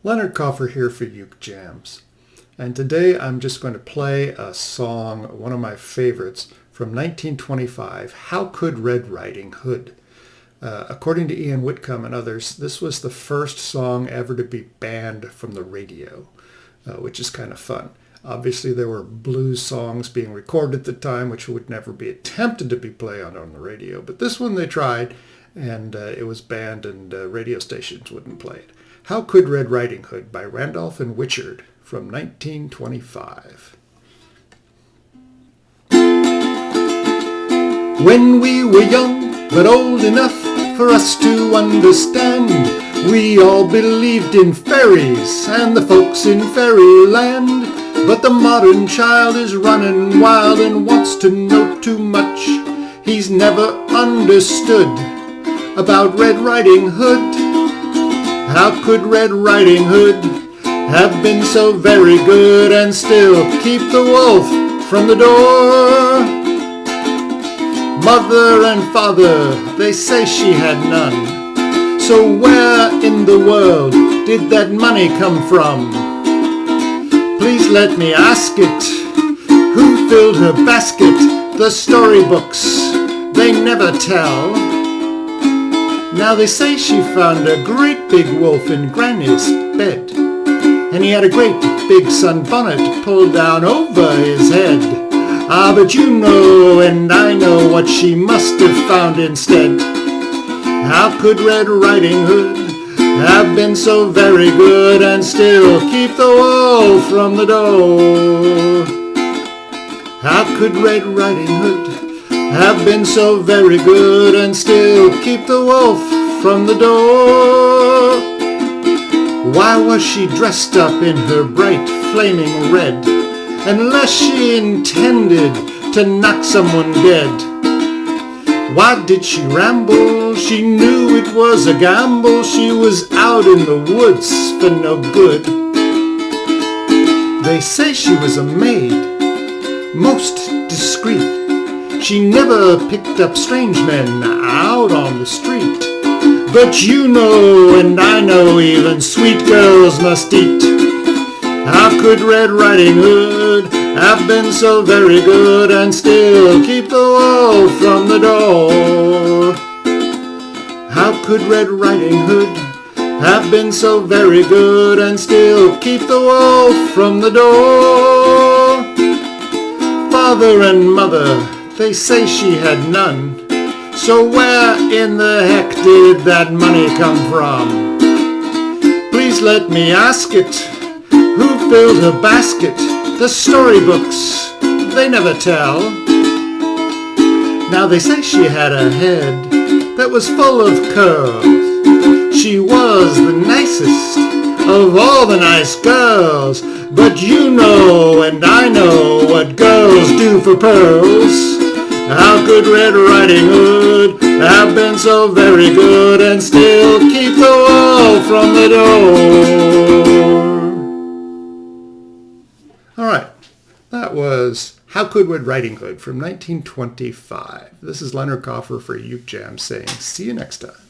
Leonard Coffer here for Uke Jams. And today I'm just going to play a song, one of my favorites, from 1925, How Could Red Riding Hood? According to Ian Whitcomb and others, this was the first song ever to be banned from the radio, which is kind of fun. Obviously, there were blues songs being recorded at the time, which would never be attempted to be played on the radio. But this one they tried, and it was banned, and radio stations wouldn't play it. How Could Red Riding Hood by Randolph and Wichard from 1925. When we were young, but old enough for us to understand, we all believed in fairies and the folks in fairyland. But the modern child is running wild and wants to know too much. He's never understood about Red Riding Hood. How could Red Riding Hood have been so very good and still keep the wolf from the door? Mother and father, they say she had none. So where in the world did that money come from? Please let me ask it. Who filled her basket? The storybooks, they never tell. Now they say she found a great big wolf in Granny's bed, and he had a great big sunbonnet pulled down over his head. Ah, but you know and I know what she must have found instead. How could Red Riding Hood have been so very good and still keep the wolf from the door? How could Red Riding Hood have been so very good and still keep the wolf from the door? Why was she dressed up in her bright flaming red, unless she intended to knock someone dead? Why did she ramble? She knew it was a gamble. She was out in the woods for no good. They say she was a maid, most discreet. She never picked up strange men out on the street. But you know and I know even sweet girls must eat. How could Red Riding Hood have been so very good and still keep the wolf from the door? How could Red Riding Hood have been so very good and still keep the wolf from the door? Father and mother, they say she had none. So where in the heck did that money come from? Please let me ask it. Who filled her basket? The storybooks, they never tell. Now they say she had a head that was full of curls. She was the nicest of all the nice girls. But you know and I know what girls do for pearls. How could Red Riding Hood have been so very good and still keep the wolf from the door? All right, that was How Could Red Riding Hood from 1925. This is Leonard Coffer for Uke Jam saying see you next time.